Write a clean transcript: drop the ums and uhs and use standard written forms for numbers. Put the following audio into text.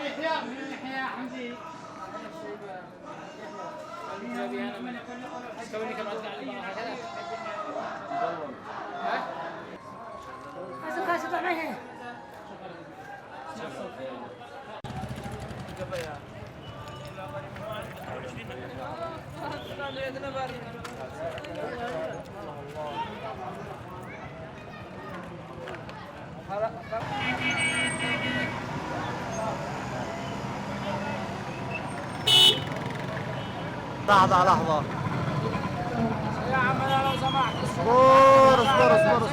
يحيى حمدي سوي لك الرد على البراءة هكذا. ها؟ خلاص معي. لحظة يا عم انا لو سمحت اصبر اصبر اصبر